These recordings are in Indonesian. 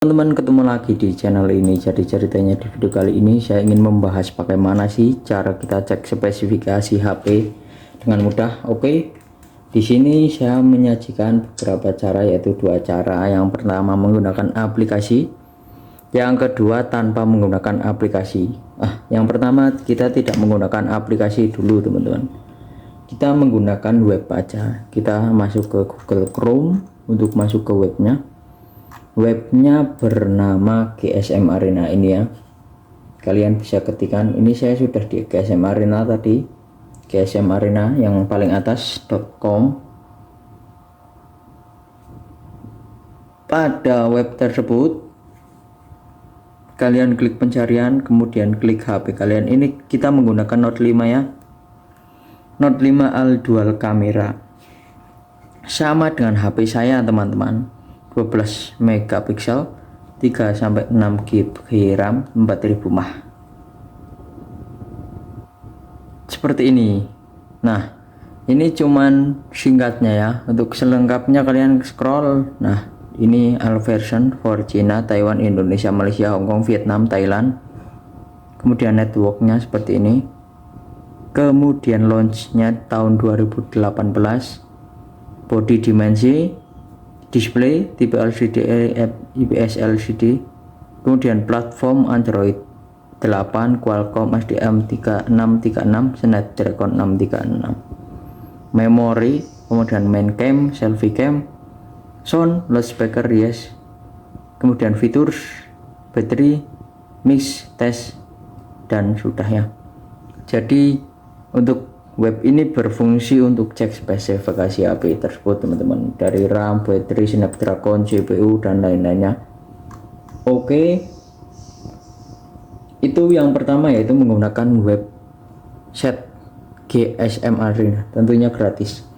Teman-teman, ketemu lagi di channel ini. Jadi ceritanya di video kali ini saya ingin membahas bagaimana sih cara kita cek spesifikasi HP dengan mudah. Oke, di sini saya menyajikan beberapa cara, yaitu dua cara. Yang pertama menggunakan aplikasi, yang kedua tanpa menggunakan aplikasi. Yang pertama kita tidak menggunakan aplikasi dulu teman-teman. Kita menggunakan web aja. Kita masuk ke Google Chrome untuk masuk ke webnya. Webnya bernama GSM Arena ini ya. Kalian bisa ketikkan, ini saya sudah di GSM Arena tadi. GSM Arena yang paling atas .com. Pada web tersebut kalian klik pencarian, kemudian klik HP kalian. Ini kita menggunakan Note 5 ya. Note 5 Al Dual Camera. Sama dengan HP saya teman-teman. 12 megapiksel, 3-6 GB RAM, 4000 mAh. Seperti ini. Nah, ini cuman singkatnya ya. Untuk selengkapnya kalian scroll. Nah, ini all version for China, Taiwan, Indonesia, Malaysia, Hongkong, Vietnam, Thailand. Kemudian networknya seperti ini. Kemudian launchnya tahun 2018. Body dimensi, display tipe LCD, IPS LCD, kemudian platform Android 8, Qualcomm SDM 3636, Snapdragon 636, memori, kemudian main cam, selfie cam, sound, loudspeaker, yes, kemudian fitur, baterai, mix, tes, dan sudah ya. Jadi untuk web ini berfungsi untuk cek spesifikasi HP tersebut teman-teman, dari RAM, baterai, Snapdragon, CPU, dan lain-lainnya. Oke, itu yang pertama, yaitu menggunakan website GSM Arena, tentunya gratis.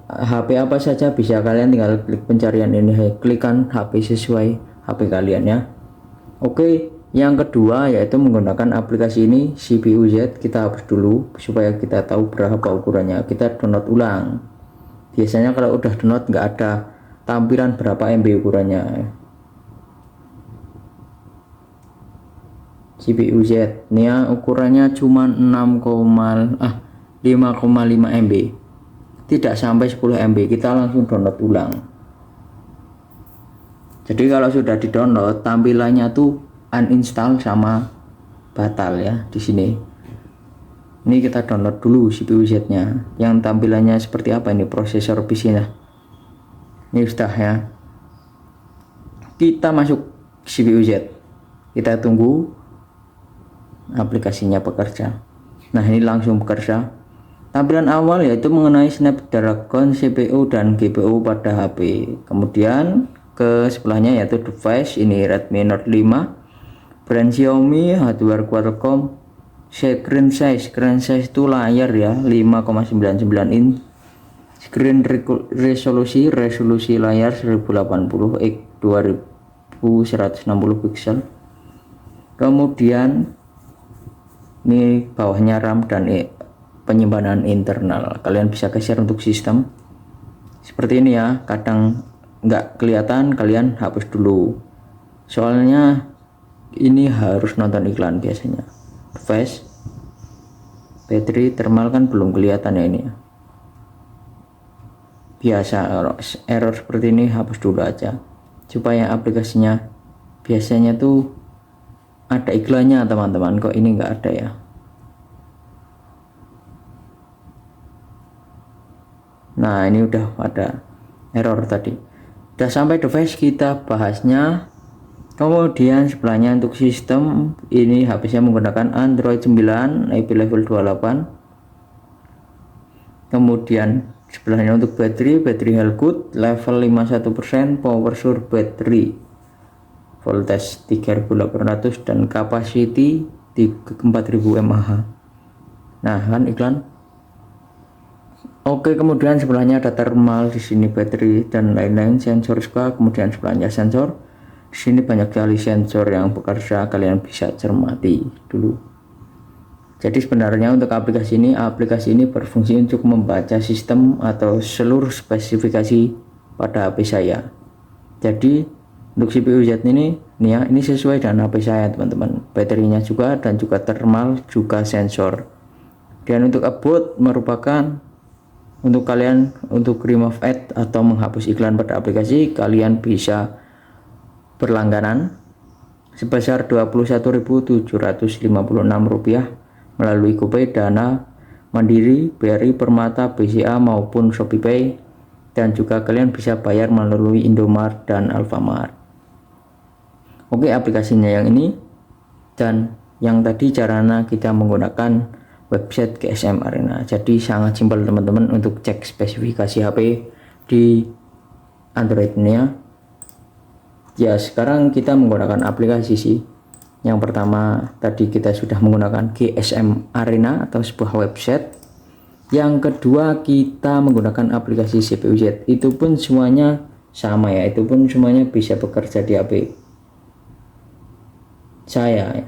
HP apa saja bisa, kalian tinggal klik pencarian ini, klikkan HP sesuai HP kalian ya. Oke, yang kedua yaitu menggunakan aplikasi ini, CPU Z. Kita hapus dulu supaya kita tahu berapa ukurannya. Kita download ulang. Biasanya kalau udah download nggak ada tampilan berapa MB ukurannya. CPU Z ini ya, ukurannya cuma 5,5 MB, tidak sampai 10 MB. Kita langsung download ulang. Jadi kalau sudah di download, tampilannya tuh uninstall sama batal ya. Di sini ini kita download dulu CPU Z nya, yang tampilannya seperti apa ini, prosesor PC nya ini sudah ya. Kita masuk CPU Z, kita tunggu aplikasinya bekerja. Nah, ini langsung bekerja. Tampilan awal yaitu mengenai Snapdragon, CPU, dan GPU pada HP. Kemudian ke sebelahnya yaitu device, ini Redmi Note 5, brand Xiaomi, hardware Qualcomm, screen size itu layar ya, 5,99 inch, screen resolusi layar 1080 x 2160 pixel. Kemudian ini bawahnya RAM dan penyimpanan internal. Kalian bisa geser untuk sistem seperti ini ya. Kadang nggak kelihatan, kalian hapus dulu, soalnya ini harus nonton iklan biasanya. Device, baterai, thermal kan belum kelihatan ya ini ya. Biasa error seperti ini hapus dulu aja supaya aplikasinya, biasanya tuh ada iklannya teman-teman, kok ini nggak ada ya. Nah, ini udah ada error tadi. Udah sampai device, kita bahasnya. Kemudian sebelahnya untuk sistem, ini HP-nya menggunakan Android 9, IP level 28. Kemudian sebelahnya untuk baterai health good level 51%, power sur baterai voltage 3800, dan capacity 4000 mAh. Nah, kan iklan. Oke, kemudian sebelahnya ada thermal, di sini baterai dan lain-lain, sensor juga. Kemudian sebelahnya sensor. Di sini banyak sekali sensor yang bekerja, kalian bisa cermati dulu. Jadi sebenarnya untuk aplikasi ini berfungsi untuk membaca sistem atau seluruh spesifikasi pada HP saya. Jadi Untuk CPU Z ini nih ya, ini sesuai dengan HP saya teman-teman, baterainya juga dan juga thermal juga sensor. Dan untuk about merupakan untuk kalian untuk remove ad atau menghapus iklan pada aplikasi, kalian bisa berlangganan sebesar Rp21.756 melalui GoPay, Dana, Mandiri, BRI, Permata, BCA maupun ShopeePay, dan juga kalian bisa bayar melalui Indomaret dan Alfamart. Oke, aplikasinya yang ini, dan yang tadi caranya kita menggunakan website GSM Arena. Jadi sangat simpel teman-teman untuk cek spesifikasi HP di Android ini ya. Sekarang kita menggunakan aplikasi sih. Yang pertama tadi kita sudah menggunakan GSM Arena atau sebuah website. Yang kedua kita menggunakan aplikasi CPU Z. Itu pun semuanya sama ya, itu pun semuanya bisa bekerja di HP saya ya.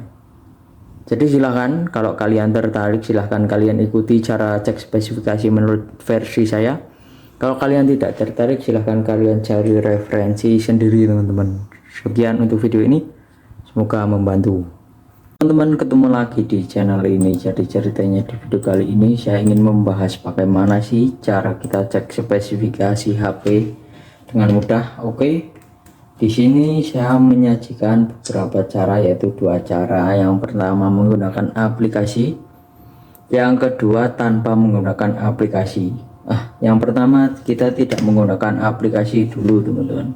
Jadi silahkan kalau kalian tertarik, silahkan kalian ikuti cara cek spesifikasi menurut versi saya. Kalau kalian tidak tertarik, silahkan kalian cari referensi sendiri teman-teman. Sekian untuk video ini, semoga membantu. Teman-teman, ketemu lagi di channel ini. Jadi ceritanya di video kali ini saya ingin membahas bagaimana sih cara kita cek spesifikasi HP dengan mudah. Oke. Di sini saya menyajikan beberapa cara, yaitu dua cara. Yang pertama menggunakan aplikasi, yang kedua tanpa menggunakan aplikasi. Yang pertama kita tidak menggunakan aplikasi dulu teman-teman.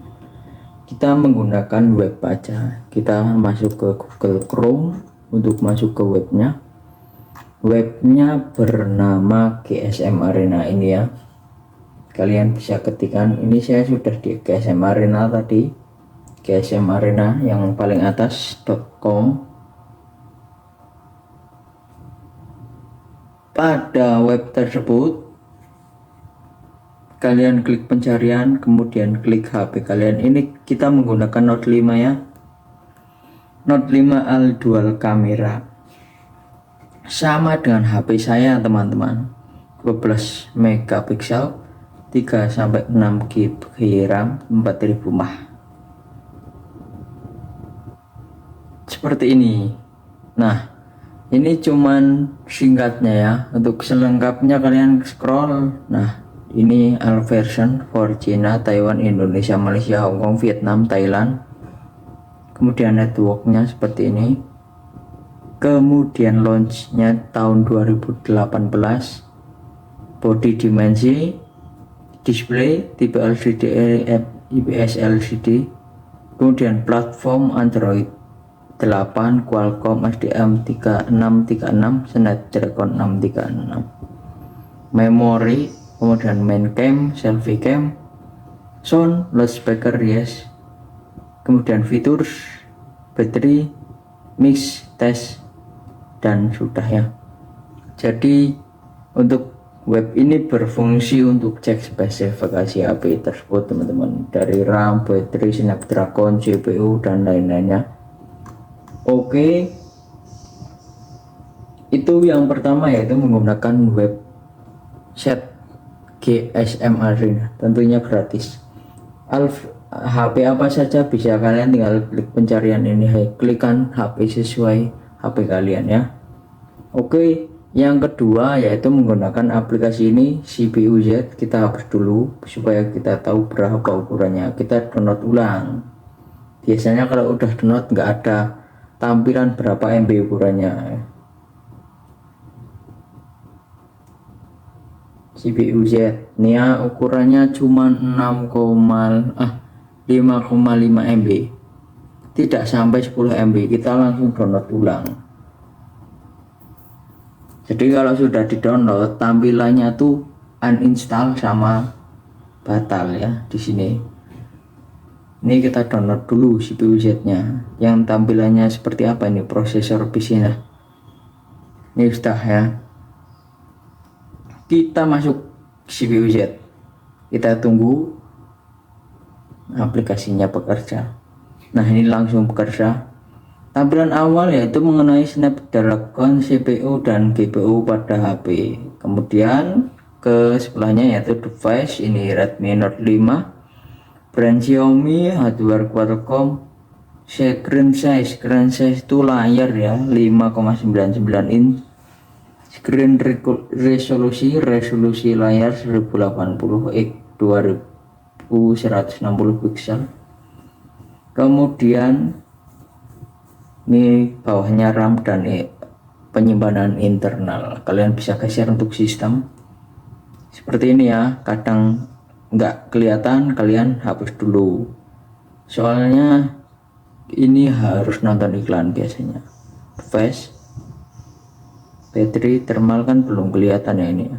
Kita menggunakan web aja. Kita masuk ke Google Chrome untuk masuk ke webnya. Webnya bernama GSM Arena ini ya. Kalian bisa ketikkan, ini saya sudah di GSM Arena tadi. GSM Arena yang paling atas.com. Pada web tersebut kalian klik pencarian, kemudian klik HP kalian. Ini kita menggunakan Note 5 ya, Note 5 Al dual kamera, sama dengan HP saya teman-teman, 12 megapiksel, 3-6 GB RAM, 4000 mAh. Seperti ini. Nah, ini cuman singkatnya ya. Untuk selengkapnya kalian scroll. Nah, ini all version for China, Taiwan, Indonesia, Malaysia, Hong Kong, Vietnam, Thailand. Kemudian networknya seperti ini. Kemudian launchnya tahun 2018. Body dimensi, display tipe LCD, IPS LCD. Kemudian platform Android 8, Qualcomm SDM 3636, Snapdragon 636. Memori, kemudian main cam, selfie cam, sound, loudspeaker yes. Kemudian fitur, baterai, mix, tes, dan sudah ya. Jadi untuk web ini berfungsi untuk cek spesifikasi HP tersebut teman-teman, dari RAM, baterai, Snapdragon, CPU, dan lain-lainnya. Oke, itu yang pertama, yaitu menggunakan website GSM Arena, tentunya gratis. HP apa saja bisa, kalian tinggal klik pencarian ini, klikkan HP sesuai HP kalian ya. Oke, yang kedua yaitu menggunakan aplikasi ini CPU Z. Kita hapus dulu supaya kita tahu berapa ukurannya. Kita download ulang. Biasanya kalau udah download nggak ada tampilan berapa MB ukurannya. CPU Z ini ya, ukurannya cuma 5,5 MB, tidak sampai 10 MB. Kita langsung download ulang. Jadi kalau sudah di download, tampilannya tuh uninstall sama batal ya. Di sini ini kita download dulu CPU Z nya, yang tampilannya seperti apa ini, prosesor PC nya. Ini sudah ya. Kita masuk CPU Z, kita tunggu aplikasinya bekerja. Nah, ini langsung bekerja. Tampilan awal yaitu mengenai Snapdragon, CPU dan GPU pada HP. Kemudian ke sebelahnya yaitu device, ini Redmi Note 5. brand Xiaomi, hardware Qualcomm. Screen size itu layar ya 5,99 inch. Screen resolusi layar 1080x 2160 pixel. Kemudian ini bawahnya RAM dan penyimpanan internal. Kalian bisa geser untuk sistem seperti ini ya. Kadang nggak kelihatan, kalian hapus dulu, soalnya ini harus nonton iklan biasanya. Device, battery, thermal kan belum kelihatan ya ini ya.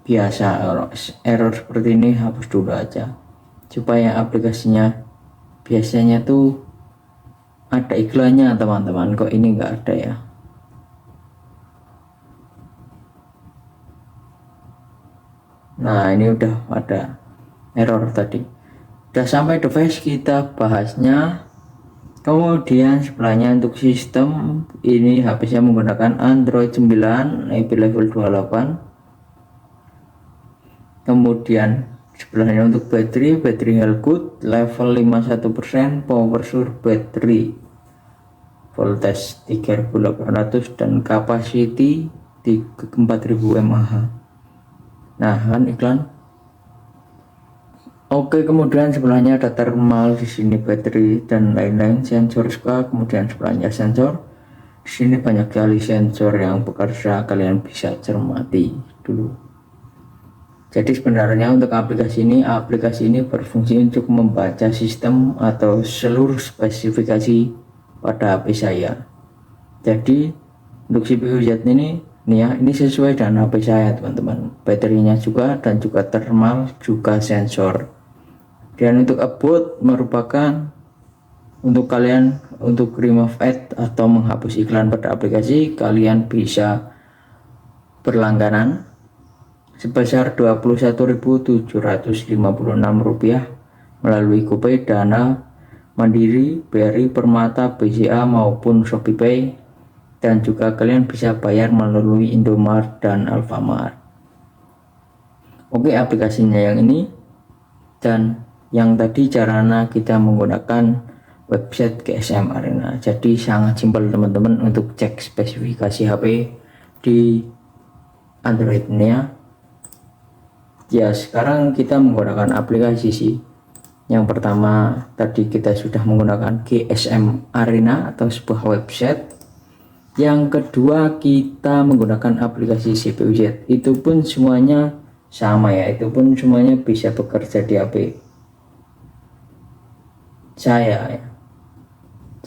Biasa error seperti ini hapus dulu aja, supaya aplikasinya biasanya tuh ada iklannya teman-teman. Kok ini nggak ada ya? Nah ini udah ada error tadi. Udah sampai device, kita bahasnya. Kemudian sebelahnya untuk sistem, ini HP-nya menggunakan Android 9 IP level 28. Kemudian sebelahnya untuk batery health good level 51%, power sur battery voltage 3800 dan capacity 4000 mAh. Nah kan iklan. Oke, kemudian sebelahnya ada thermal, di sini baterai dan lain-lain, sensor juga. Kemudian sebelahnya sensor, di sini banyak sekali sensor yang bekerja, kalian bisa cermati dulu. Jadi sebenarnya untuk aplikasi ini berfungsi untuk membaca sistem atau seluruh spesifikasi pada HP saya. Jadi untuk CPU Z ini ya, ini sesuai dengan HP saya teman-teman. Baterainya juga dan juga thermal juga sensor. Dan untuk about merupakan untuk kalian untuk remove ad atau menghapus iklan pada aplikasi, kalian bisa berlangganan sebesar Rp21.756 melalui GoPay, Dana, Mandiri, BRI, Permata, BCA maupun ShopeePay, dan juga kalian bisa bayar melalui Indomaret dan Alfamart. Oke, aplikasinya yang ini dan yang tadi caranya kita menggunakan website GSM Arena. Jadi sangat simpel teman-teman untuk cek spesifikasi HP di Android ini ya. Ya sekarang kita menggunakan aplikasi sih. Yang pertama tadi kita sudah menggunakan GSM Arena atau sebuah website. Yang kedua kita menggunakan aplikasi CPU Z. Itu pun semuanya sama ya, itu pun semuanya bisa bekerja di HP saya ya.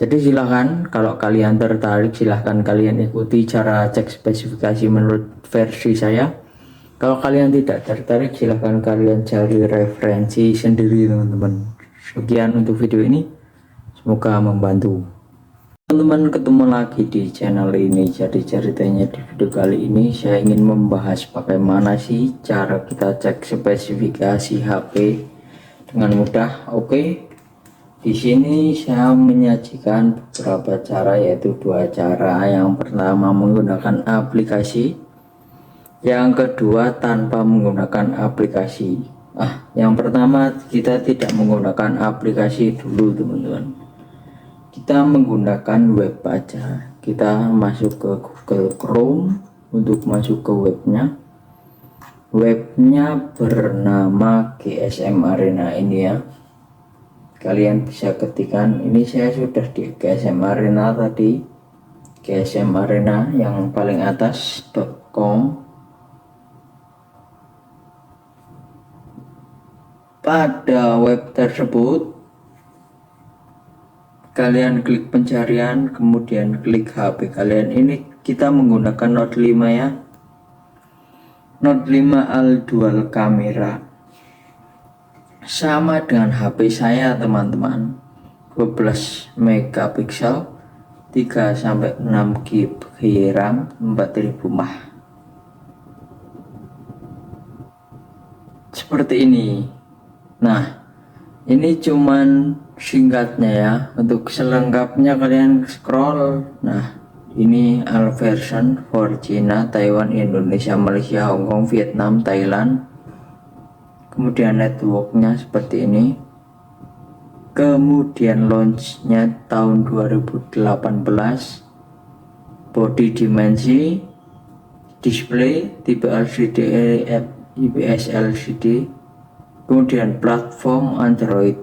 Jadi silahkan kalau kalian tertarik, silahkan kalian ikuti cara cek spesifikasi menurut versi saya. Kalau kalian tidak tertarik, silahkan kalian cari referensi sendiri teman-teman. Sekian untuk video ini, semoga membantu teman-teman. Ketemu lagi di channel ini. Jadi ceritanya di video kali ini saya ingin membahas bagaimana sih cara kita cek spesifikasi HP dengan mudah. Oke, di sini saya menyajikan beberapa cara, yaitu dua cara. Yang pertama menggunakan aplikasi, yang kedua tanpa menggunakan aplikasi. Yang pertama kita tidak menggunakan aplikasi dulu teman-teman, kita menggunakan web aja. Kita masuk ke Google Chrome untuk masuk ke webnya. Webnya bernama GSM Arena ini ya. Kalian bisa ketikkan, ini saya sudah di GSM Arena tadi, GSM Arena yang paling atas .com. Pada web tersebut kalian klik pencarian, kemudian klik HP kalian. Ini kita menggunakan Note 5 ya, Note 5 Al Dual Camera, sama dengan HP saya teman-teman, 12 megapiksel, 3-6 GB RAM, 4000 mAh. Seperti ini. Nah ini cuman singkatnya ya. Untuk selengkapnya kalian scroll. Nah ini all version for China, Taiwan, Indonesia, Malaysia, Hong Kong, Vietnam, Thailand. kemudian networknya seperti ini, kemudian launchnya tahun 2018, body dimensi, display tipe LCD IPS LCD, kemudian platform Android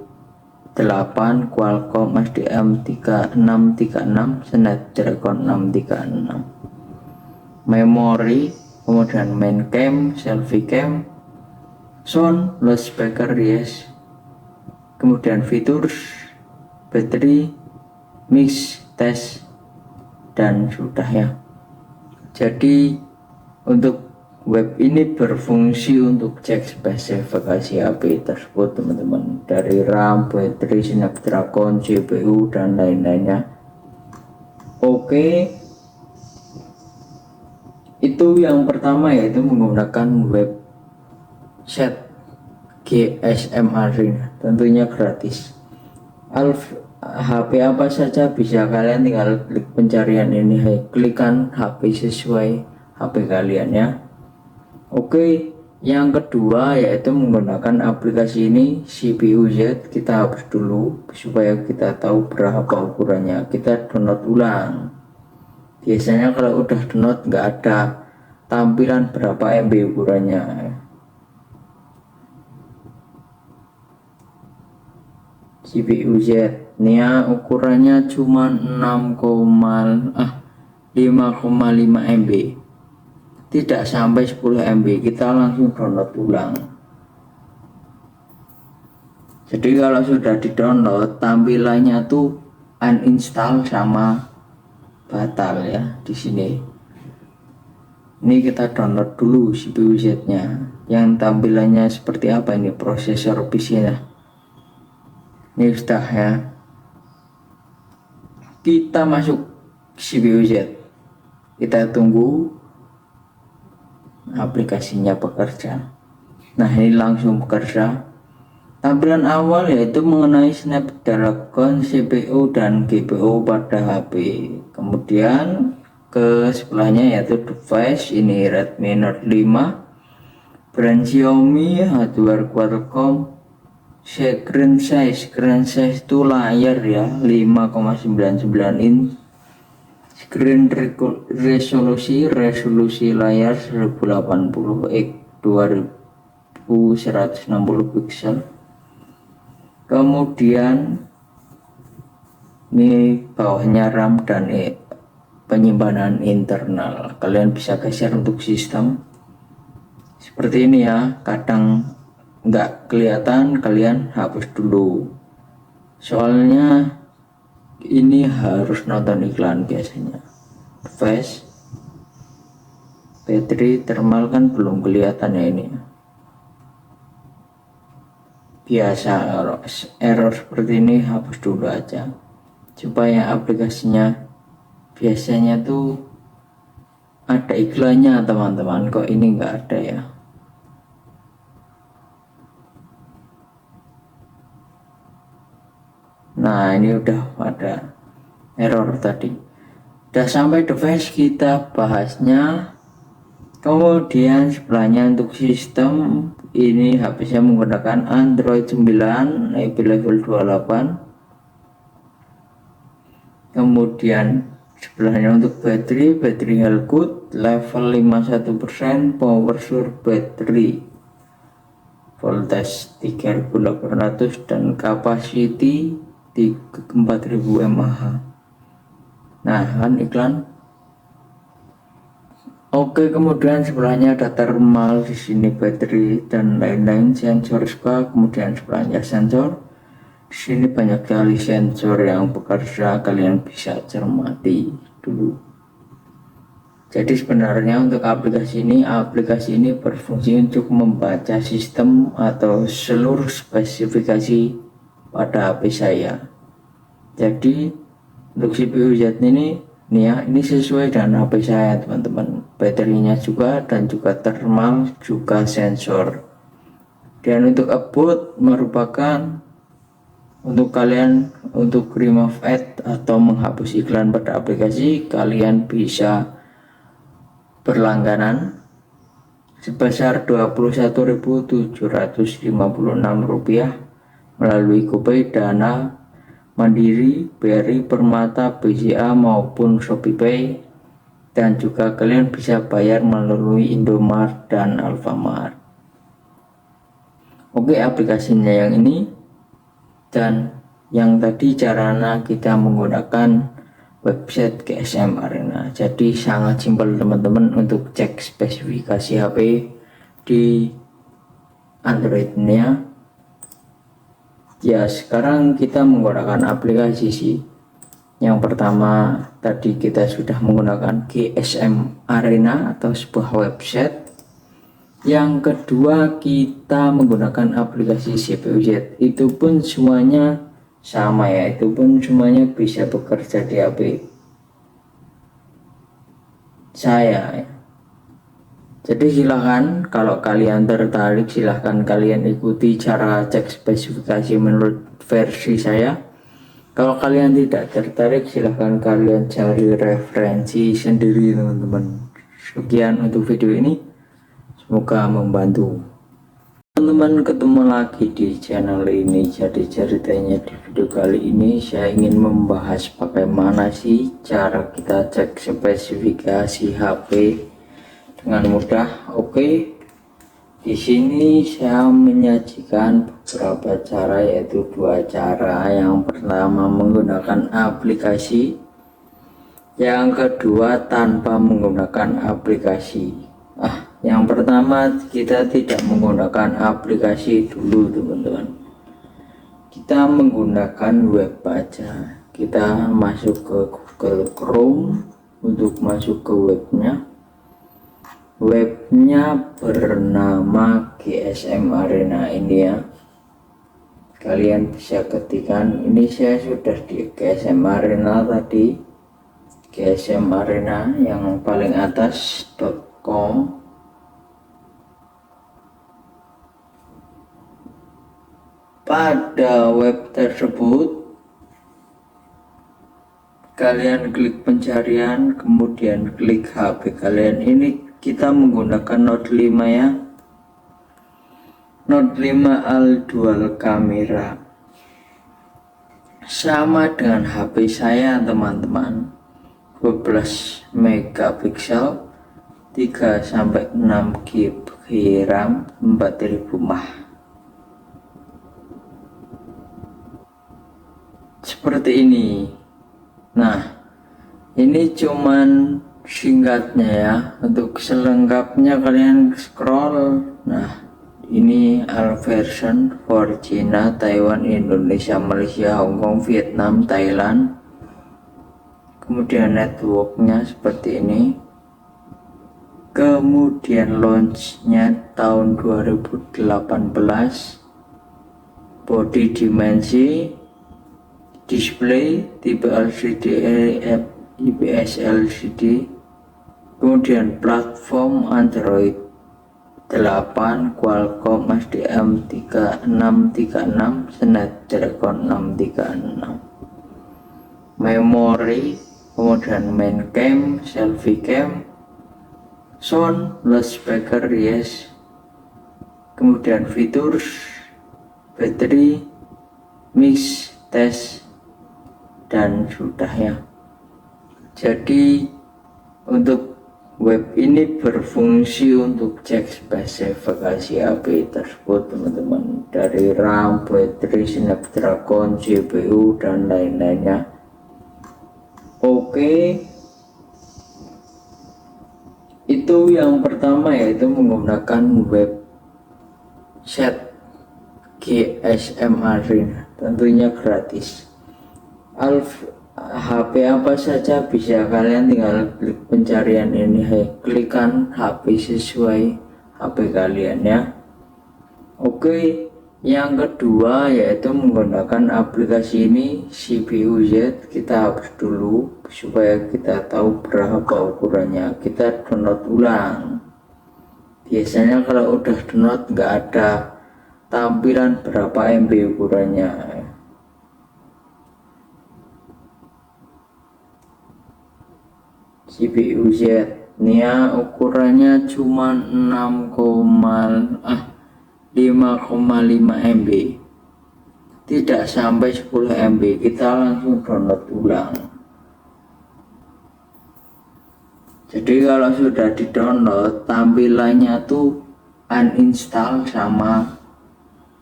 8 Qualcomm SDM 3636 Snapdragon 636, memori, kemudian main cam, selfie cam, sound, loudspeaker, yes, kemudian fitur, battery, mix, test, dan sudah ya. Jadi untuk web ini berfungsi untuk cek spesifikasi HP tersebut teman-teman, dari RAM, baterai, Snapdragon, CPU, dan lain-lainnya. Oke, itu yang pertama, yaitu menggunakan website GSM Arena, tentunya gratis. HP apa saja bisa, kalian tinggal klik pencarian ini, klikkan HP sesuai HP kalian ya. Oke, yang kedua yaitu menggunakan aplikasi ini, CPU Z. Kita hapus dulu supaya kita tahu berapa ukurannya. Kita download ulang. Biasanya kalau udah download nggak ada tampilan berapa MB ukurannya. CPU Z ini ya, ukurannya cuma 5,5 MB, tidak sampai 10 MB. Kita langsung download ulang. Jadi kalau sudah di download, tampilannya tuh uninstall sama batal ya. Di sini ini kita download dulu CPU Z nya, yang tampilannya seperti apa ini, prosesor PC nya. Ini sudah ya, kita masuk CPU Z, kita tunggu aplikasinya bekerja. Nah, ini langsung bekerja. Tampilan awal yaitu mengenai Snapdragon, CPU, dan GPU pada HP. Kemudian ke sebelahnya yaitu device, ini Redmi Note 5, brand Xiaomi, hardware Qualcomm, screen size itu layar ya 5,99 inch, screen resolusi layar 1080x 2160 pixel. Kemudian ini bawahnya RAM dan penyimpanan internal. Kalian bisa geser untuk sistem seperti ini ya. Kadang nggak kelihatan, kalian hapus dulu, soalnya ini harus nonton iklan biasanya. Device, battery, thermal kan belum kelihatan ya ini. Biasa error seperti ini hapus dulu aja supaya aplikasinya, biasanya tuh ada iklannya teman-teman, kok ini nggak ada ya. Nah, ini udah ada error tadi. Udah sampai device, kita bahasnya. Kemudian sebelahnya untuk sistem, ini HP-nya menggunakan Android 9 IP level 28. Kemudian sebelahnya untuk baterai Healthgood level 51%, power sur battery, voltage 3800, dan capacity 4000 mAh. Nah, kan iklan. Oke, kemudian sebelahnya ada thermal, di sini baterai dan lain-lain, sensor juga. Kemudian sebelahnya sensor, di sini banyak sekali sensor yang bekerja, kalian bisa cermati dulu. Jadi sebenarnya untuk aplikasi ini berfungsi untuk membaca sistem atau seluruh spesifikasi pada HP saya. Jadi untuk CPU Z ini ya, ini sesuai dengan HP saya teman-teman. Baterainya juga, dan juga thermal, juga sensor. Dan untuk about merupakan untuk kalian untuk remove ad atau menghapus iklan pada aplikasi, kalian bisa berlangganan sebesar Rp21.756 melalui GoPay, Dana, Mandiri, BRI, Permata, BCA maupun ShopeePay, dan juga kalian bisa bayar melalui Indomaret dan Alfamart. Oke, aplikasinya yang ini, dan yang tadi caranya kita menggunakan website GSM Arena. Jadi sangat simpel teman-teman untuk cek spesifikasi HP di Android-nya. Ya, sekarang kita menggunakan aplikasi sih. Yang pertama tadi kita sudah menggunakan GSM Arena atau sebuah website. Yang kedua kita menggunakan aplikasi CPU-Z. Itu pun semuanya sama ya, itu pun semuanya bisa bekerja di HP saya. Jadi silahkan kalau kalian tertarik, silahkan kalian ikuti cara cek spesifikasi menurut versi saya. Kalau kalian tidak tertarik, silahkan kalian cari referensi sendiri teman-teman. Sekian untuk video ini, semoga membantu. Teman-teman, ketemu lagi di channel ini. Jadi ceritanya di video kali ini saya ingin membahas bagaimana sih cara kita cek spesifikasi HP dengan mudah. Oke, di sini saya menyajikan beberapa cara, yaitu dua cara. Yang pertama menggunakan aplikasi, yang kedua tanpa menggunakan aplikasi. Yang pertama kita tidak menggunakan aplikasi dulu teman-teman, kita menggunakan web aja. Kita masuk ke Google Chrome untuk masuk ke webnya bernama GSM Arena ini ya. Kalian bisa ketikkan, ini saya sudah di GSM Arena tadi, GSM Arena yang paling atas .com. Pada web tersebut kalian klik pencarian, kemudian klik HP kalian. Ini kita menggunakan Note 5 ya, Note 5 Al dual kamera, sama dengan HP saya teman-teman, 12 megapiksel, 3-6 GB RAM, 4000 mAh. Seperti ini. Nah, ini cuman singkatnya ya. Untuk selengkapnya kalian scroll. Nah, ini all version for China, Taiwan, Indonesia, Malaysia, Hongkong, Vietnam, Thailand. Kemudian networknya seperti ini. Kemudian launchnya tahun 2018. Body dimensi, display tipe LCD, IPS LCD, kemudian platform Android 8, Qualcomm SDM 3636, Snapdragon 636, memori, kemudian main cam, selfie cam, sound, loudspeaker, yes, kemudian fitur, battery, mix, tes, dan sudah ya. Jadi untuk web ini berfungsi untuk cek spesifikasi HP tersebut teman-teman, dari RAM, baterai, Snapdragon, CPU, dan lain-lainnya. Oke, itu yang pertama, yaitu menggunakan website GSM Arena, tentunya gratis. HP apa saja bisa, kalian tinggal klik pencarian ini, klikkan HP sesuai HP kalian ya. Oke, yang kedua yaitu menggunakan aplikasi ini, CPU-Z. Kita hapus dulu supaya kita tahu berapa ukurannya. Kita download ulang. Biasanya kalau udah download nggak ada tampilan berapa MB ukurannya. CPU-Z Nia ukurannya cuma 5,5 MB, tidak sampai 10 MB. Kita langsung download ulang. Jadi kalau sudah di download, tampilannya tuh uninstall sama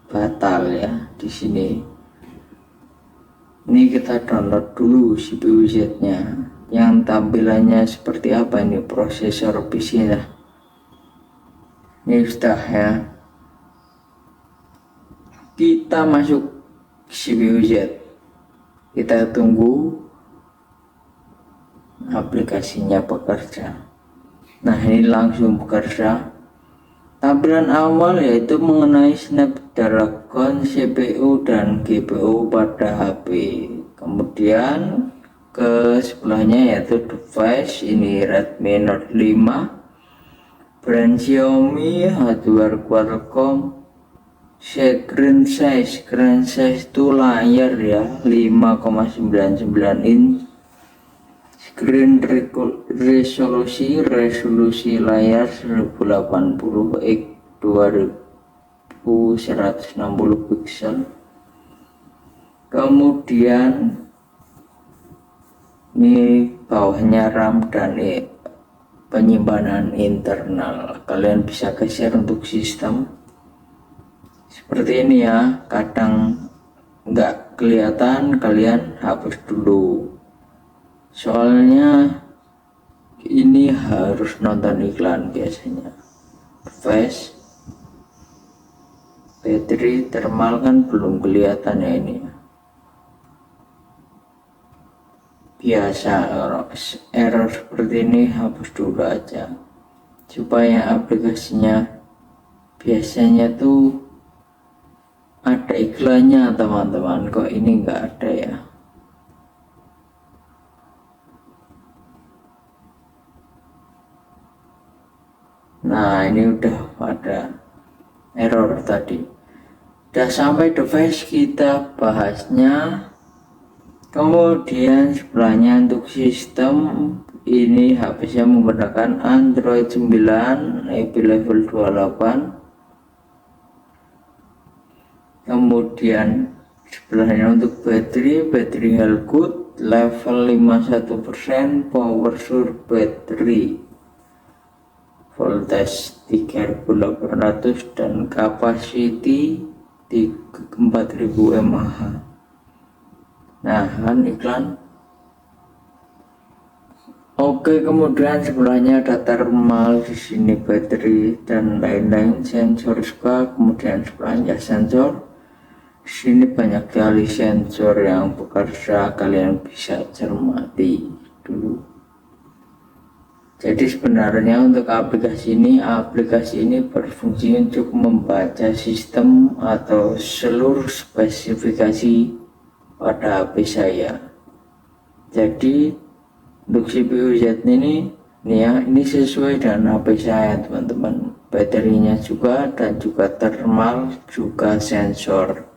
batal ya. Di sini ini kita download dulu CPU-Z nya yang tampilannya seperti apa. Ini prosesor PC lah. Ini sudah ya, kita masuk CPU-Z, kita tunggu aplikasinya bekerja. Nah, ini langsung bekerja. Tampilan awal yaitu mengenai Snapdragon, CPU dan GPU pada HP. Kemudian ke sebelahnya yaitu device, ini Redmi Note 5, brand Xiaomi, hardware Qualcomm. Screen size itu layar ya 5,99 inch. Screen resolusi layar 1080x 2160 pixel. Kemudian ini bawahnya RAM dan penyimpanan internal. Kalian bisa geser untuk sistem seperti ini ya. Kadang nggak kelihatan, kalian hapus dulu, soalnya ini harus nonton iklan biasanya. Device, battery, thermal kan belum kelihatan ya ini. Biasa error seperti ini hapus dulu aja supaya aplikasinya, biasanya tuh ada iklannya teman-teman, kok ini nggak ada ya. Nah, ini udah ada error tadi. Udah sampai device, kita bahasnya. Kemudian sebelahnya untuk sistem, ini HP-nya menggunakan Android 9 IP level 28. Kemudian sebelahnya untuk batery health good level 51%, power sur battery, voltage 3800 dan capacity 4000 mAh. Nah, kan iklan. Oke, kemudian sebelahnya ada thermal, di sini baterai dan lain-lain, sensor juga. Kemudian sebelahnya sensor, di sini banyak sekali sensor yang bekerja, kalian bisa cermati dulu. Jadi sebenarnya untuk aplikasi ini berfungsi untuk membaca sistem atau seluruh spesifikasi pada HP saya. Jadi untuk CPU-Z ini ya, ini sesuai dengan HP saya teman-teman. Baterinya juga, dan juga thermal, juga sensor.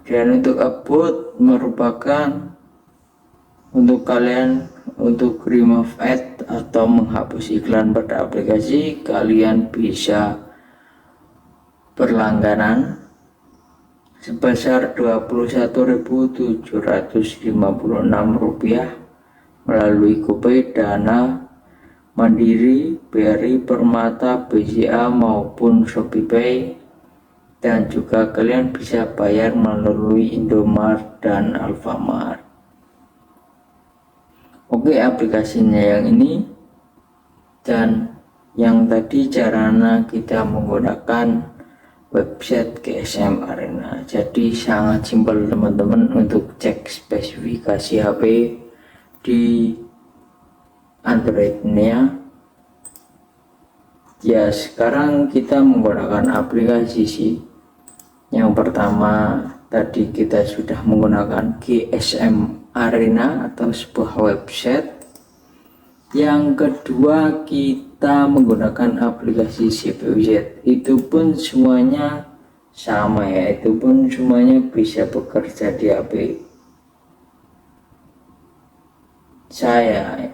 Dan untuk upload merupakan untuk kalian untuk remove ad atau menghapus iklan pada aplikasi, kalian bisa berlangganan sebesar Rp21.756 melalui GoPay, Dana, Mandiri, BRI, Permata, BCA maupun ShopeePay, dan juga kalian bisa bayar melalui Indomaret dan Alfamart. Oke, aplikasinya yang ini, dan yang tadi caranya kita menggunakan website GSM Arena. Jadi sangat simpel teman-teman untuk cek spesifikasi HP di Android-nya. Ya, sekarang kita menggunakan aplikasi sih. Yang pertama tadi kita sudah menggunakan GSM Arena atau sebuah website. Yang kedua kita menggunakan aplikasi CPU-Z, itu pun semuanya sama ya, itu pun semuanya bisa bekerja di HP saya ya.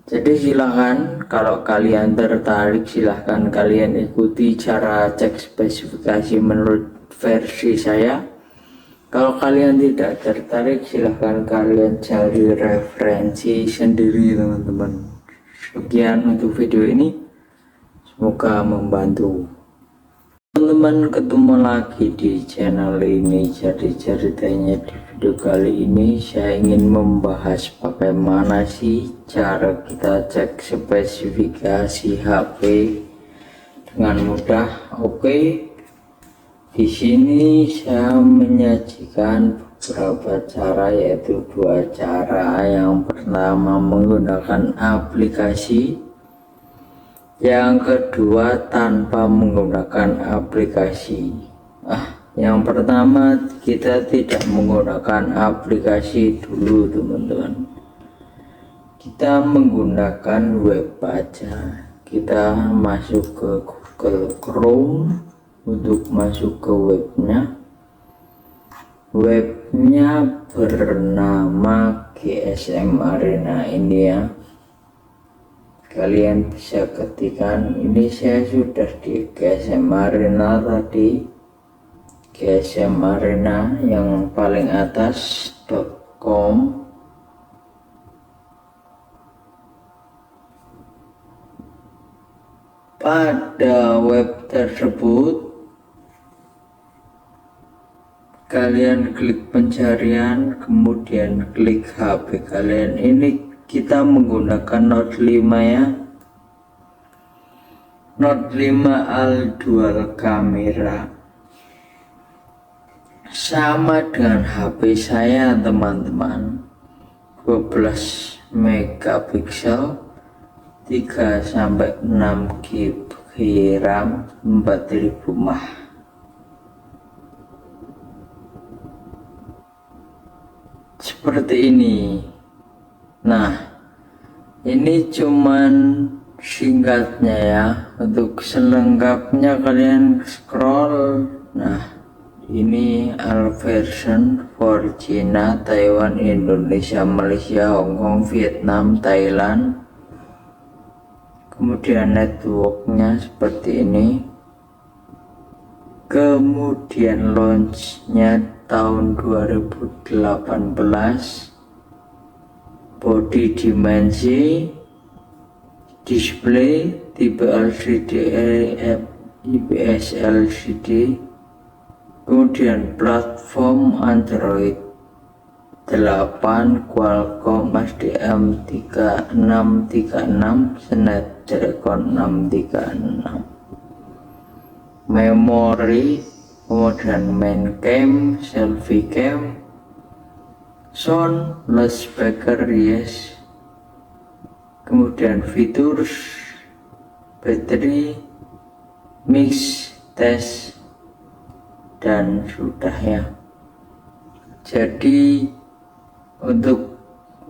Jadi silahkan kalau kalian tertarik, silahkan kalian ikuti cara cek spesifikasi menurut versi saya. Kalau kalian tidak tertarik, silahkan kalian cari referensi sendiri teman-teman. Sekian untuk video ini, semoga membantu. Teman-teman, ketemu lagi di channel ini. Jadi ceritanya di video kali ini saya ingin membahas bagaimana sih cara kita cek spesifikasi HP dengan mudah. Oke, di sini saya menyajikan beberapa cara, yaitu dua cara. Yang pertama menggunakan aplikasi, yang kedua tanpa menggunakan aplikasi. Yang pertama kita tidak menggunakan aplikasi dulu teman-teman. Kita menggunakan web aja. Kita masuk ke Google Chrome untuk masuk ke webnya. Webnya bernama GSM Arena ini ya. Kalian bisa ketikkan, ini saya sudah di GSM Arena tadi. GSM Arena yang paling atas .com. Pada web tersebut kalian klik pencarian, kemudian klik HP kalian. Ini kita menggunakan Note 5 ya. Note 5 All Dual Camera. Sama dengan HP saya teman-teman. 12 megapiksel, 3-6 GB RAM, 4000 mAh. Seperti ini. Nah, ini cuman singkatnya ya. Untuk selengkapnya kalian scroll. Nah, ini all version for China, Taiwan, Indonesia, Malaysia, Hongkong, Vietnam, Thailand. Kemudian networknya seperti ini. Kemudian launchnya tahun 2018. Body dimensi, display tipe LCD, IPS LCD, kemudian platform Android 8, Qualcomm SDM 3636, Snapdragon 636, memori, kemudian main cam, selfie cam, sound, loudspeaker, yes. Kemudian fitur, baterai, mix, tes, dan sudah ya. Jadi untuk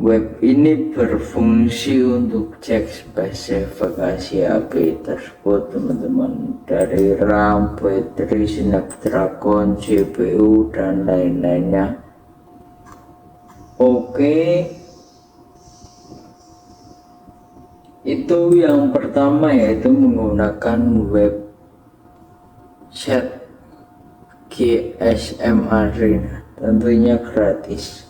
web ini berfungsi untuk cek spesifikasi HP tersebut teman-teman, dari RAM, baterai, Snapdragon, CPU, dan lain-lainnya. Oke, itu yang pertama, yaitu menggunakan website GSM Arena, tentunya gratis.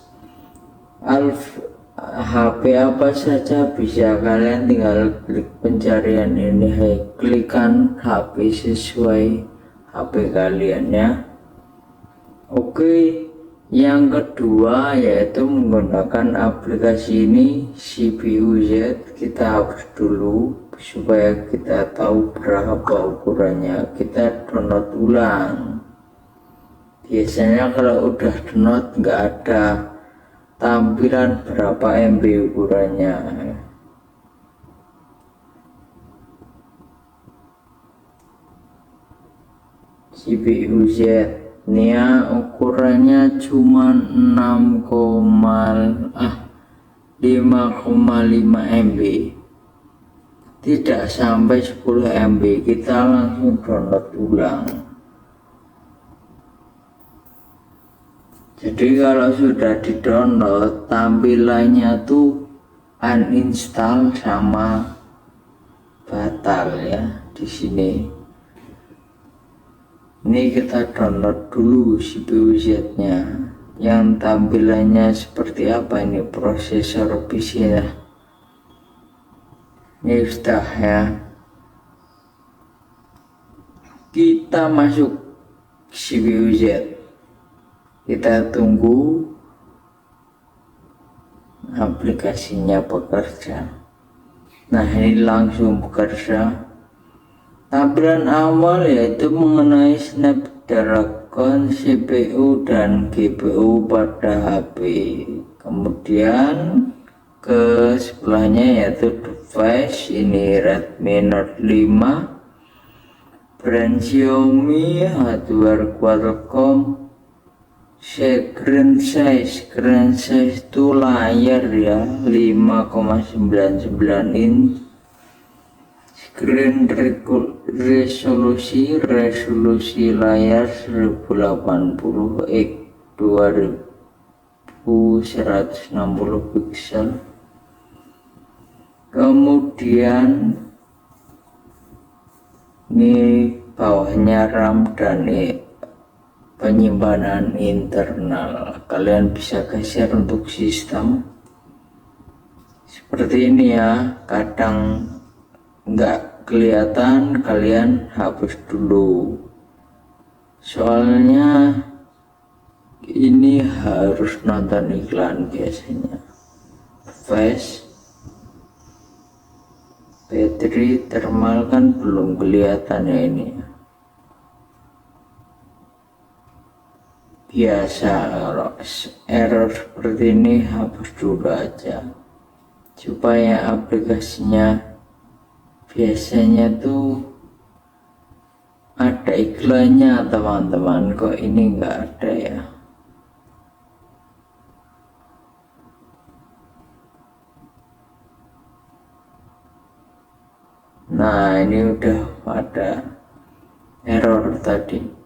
HP apa saja bisa, kalian tinggal klik pencarian ini, klikkan HP sesuai HP kalian ya. Oke, yang kedua yaitu menggunakan aplikasi ini, CPU Z. Kita hapus dulu supaya kita tahu berapa ukurannya. Kita download ulang. Biasanya kalau udah download nggak ada tampilan berapa MB ukurannya. CPU Z ini ya, ukurannya cuma 5,5 MB, tidak sampai 10 MB. Kita langsung download ulang. Jadi kalau sudah di download, tampilannya tuh uninstall sama batal ya. Di sini ini kita download dulu CPU-Z nya yang tampilannya seperti apa. ini prosesor PC ya. Ini sudah ya, kita masuk CPU-Z, kita tunggu aplikasinya bekerja. Nah, ini langsung bekerja. Tampilan awal yaitu mengenai Snapdragon, CPU dan GPU pada HP. Kemudian ke sebelahnya yaitu device, ini Redmi Note 5, brand Xiaomi, hardware Qualcomm. Screen size itu layar ya 5,99 inch. Screen resolusi layar 1080 x 2160 pixel. Kemudian ini bawahnya RAM dan penyimpanan internal. Kalian bisa geser untuk sistem seperti ini ya. Kadang nggak kelihatan, kalian hapus dulu, soalnya ini harus nonton iklan biasanya. Device, battery, thermal kan belum kelihatan ya ini. Biasa kalau error seperti ini hapus dulu aja supaya aplikasinya, biasanya tuh ada iklannya teman-teman, kok ini enggak ada ya. Nah, ini udah ada error tadi.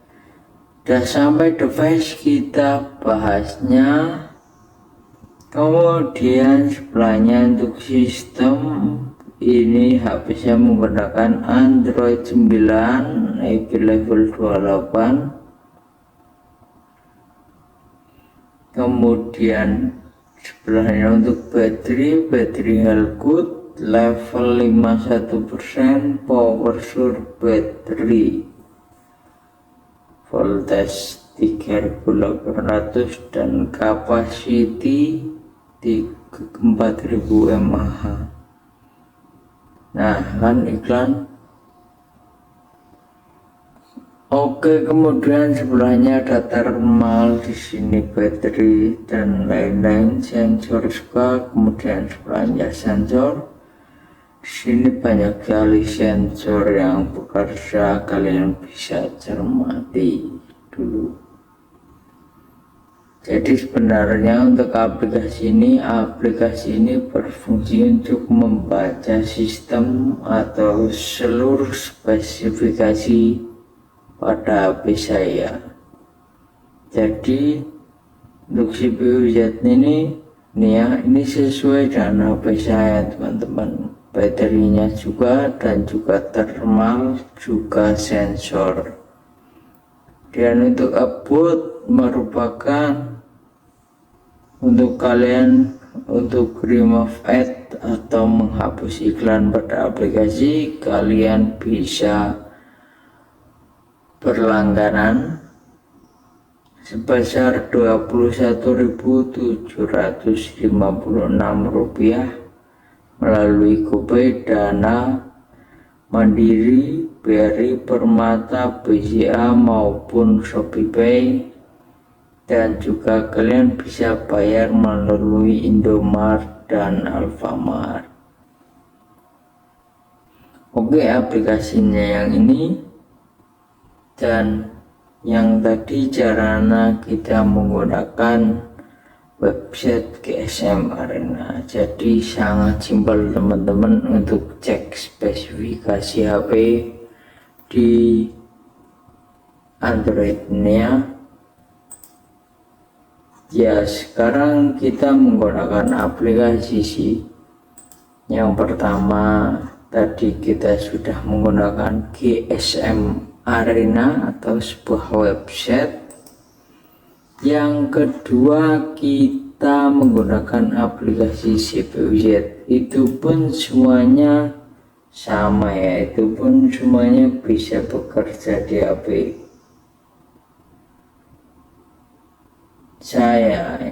Udah sampai device, kita bahasnya. Kemudian sebelahnya untuk sistem, ini HP saya menggunakan Android 9 IP level 28. Kemudian sebelahnya untuk baterai Healthgood level 51%, power source battery voltage 3800 dan capacity 4000 mAh. Nah, kan iklan. Oke, kemudian sebelahnya ada thermal, di sini baterai dan lain-lain, sensor juga. Kemudian sebelahnya sensor. Di sini banyak sekali sensor yang bekerja, kalian bisa cermati dulu. Jadi sebenarnya untuk aplikasi ini berfungsi untuk membaca sistem atau seluruh spesifikasi pada HP saya. Jadi untuk CPU-Z ini ya, ini sesuai dengan HP saya teman-teman. Baterainya juga, dan juga thermal, juga sensor. Dan untuk upload merupakan untuk kalian untuk remove ad atau menghapus iklan pada aplikasi. Kalian bisa berlangganan sebesar Rp21.756 melalui GoPay, Dana, Mandiri, BRI, Permata, BCA maupun ShopeePay. Dan juga kalian bisa bayar melalui Indomaret dan Alfamart. Oke, aplikasinya yang ini. Dan yang tadi caranya kita menggunakan website GSM Arena. Jadi sangat simpel teman-teman untuk cek spesifikasi HP di Android-nya. Ya, sekarang kita menggunakan aplikasi sih, Yang pertama tadi kita sudah menggunakan GSM Arena atau sebuah website. Yang kedua kita menggunakan aplikasi CPUZ, itu pun semuanya sama ya, itu pun semuanya bisa bekerja di HP saya.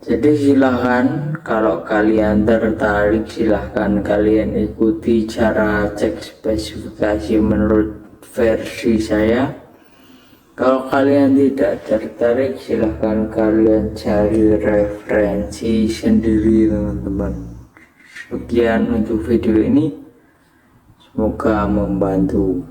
Jadi silahkan kalau kalian tertarik, silahkan kalian ikuti cara cek spesifikasi menurut versi saya. Kalau kalian tidak tertarik, silahkan kalian cari referensi sendiri teman-teman. Sekian untuk video ini, semoga membantu.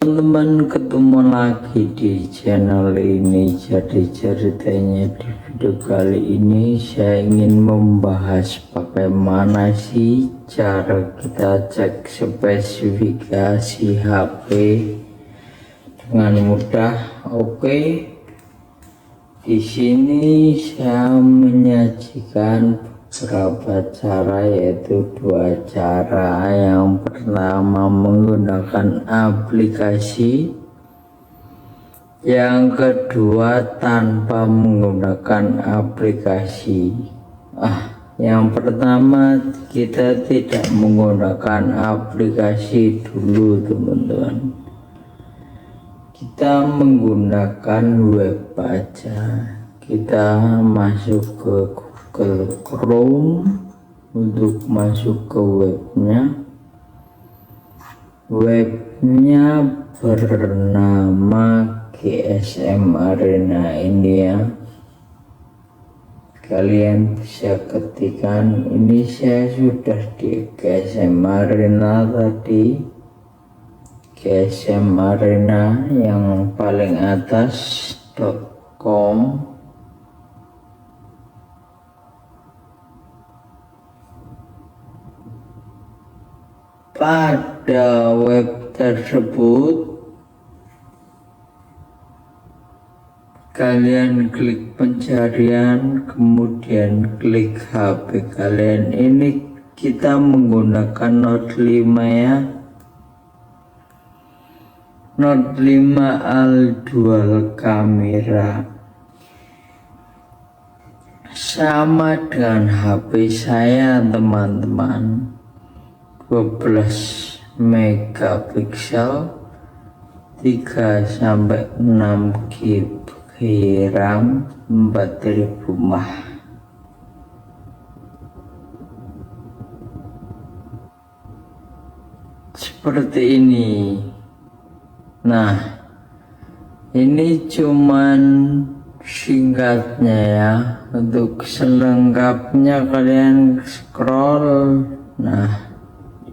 Teman-teman, ketemu lagi di channel ini. Jadi ceritanya di video kali ini saya ingin membahas bagaimana sih cara kita cek spesifikasi HP dengan mudah. Oke, di sini saya menyajikan beberapa cara, yaitu dua cara. Yang pertama menggunakan aplikasi, yang kedua tanpa menggunakan aplikasi. Yang pertama kita tidak menggunakan aplikasi dulu teman-teman, kita menggunakan web aja. Kita masuk ke Google Chrome. Untuk masuk ke webnya bernama GSM Arena ini ya. Kalian bisa ketikkan, ini saya sudah di GSM Arena tadi. GSM Arena yang paling atas .com. Pada web tersebut kalian klik pencarian, kemudian klik HP kalian. Ini kita menggunakan Note 5 ya, Note 5 Al dual kamera, sama dengan HP saya teman-teman. 12 megapiksel, 3-6 GB RAM, 4000 mAh. Seperti ini. Nah, ini cuman singkatnya ya. Untuk selengkapnya kalian scroll. Nah,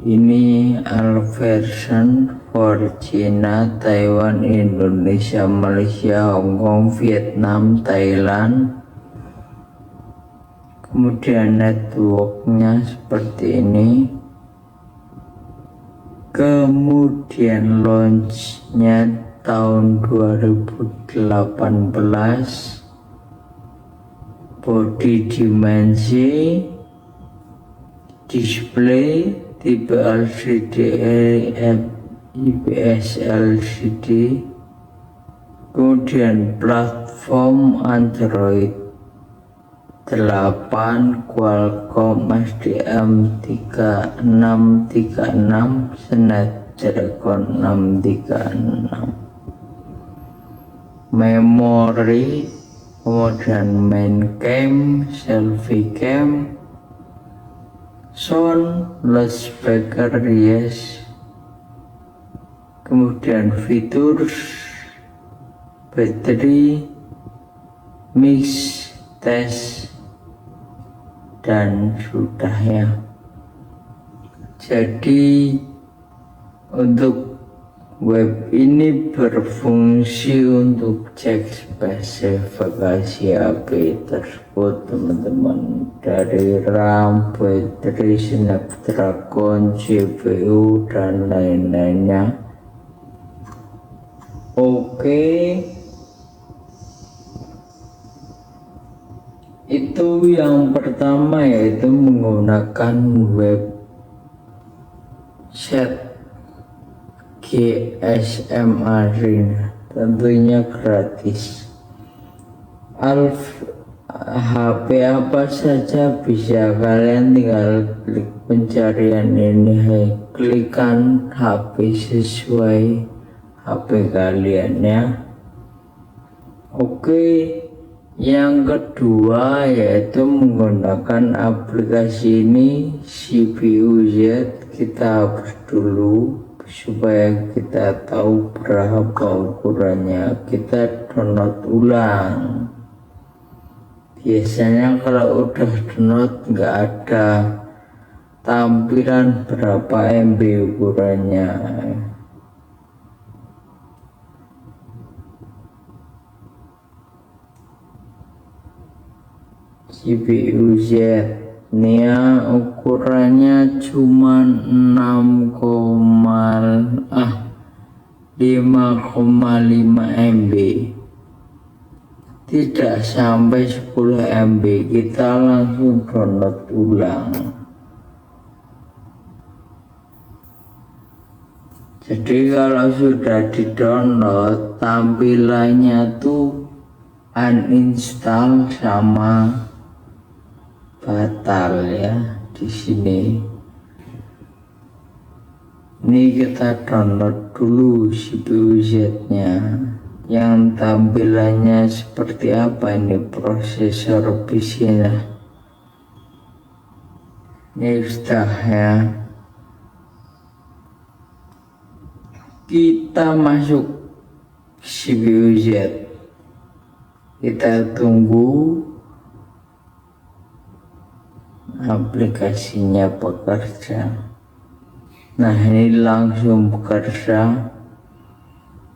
ini all version for China, Taiwan, Indonesia, Malaysia, Hongkong, Vietnam, Thailand. Kemudian networknya seperti ini. Kemudian launchnya tahun 2018. Body dimensi, display tipe LCD, IPS LCD. Kemudian platform Android 8, Qualcomm SDM 3636, Snapdragon 636. Memori, kemudian main cam, selfie cam, sound, loudspeaker, yes. Kemudian fitur, baterai, mix, tes, dan sudah ya. Jadi untuk web ini berfungsi untuk cek spesifikasi HP tersebut teman-teman, dari RAM, baterai, Snapdragon, CPU, dan lain-lainnya. Oke, Itu yang pertama yaitu menggunakan website GSM Arena, tentunya gratis. HP apa saja bisa, kalian tinggal klik pencarian ini, klikkan HP sesuai HP kalian ya. Oke, yang kedua yaitu menggunakan aplikasi ini CPU-Z. Kita hapus dulu supaya kita tahu berapa ukurannya. Kita download ulang. Biasanya kalau udah download nggak ada tampilan berapa MB ukurannya. CPU-Z ini ya, ukurannya cuma 5,5 MB, tidak sampai 10 MB. Kita langsung download ulang. Jadi kalau sudah di download, tampilannya tuh uninstall sama batal ya. Di sini ini kita download dulu CPU-Z-nya, yang tampilannya seperti apa. Ini prosesor PC-nya. Ini sudah ya. Kita masuk CPU-Z, kita tunggu aplikasinya bekerja. Nah, ini langsung bekerja.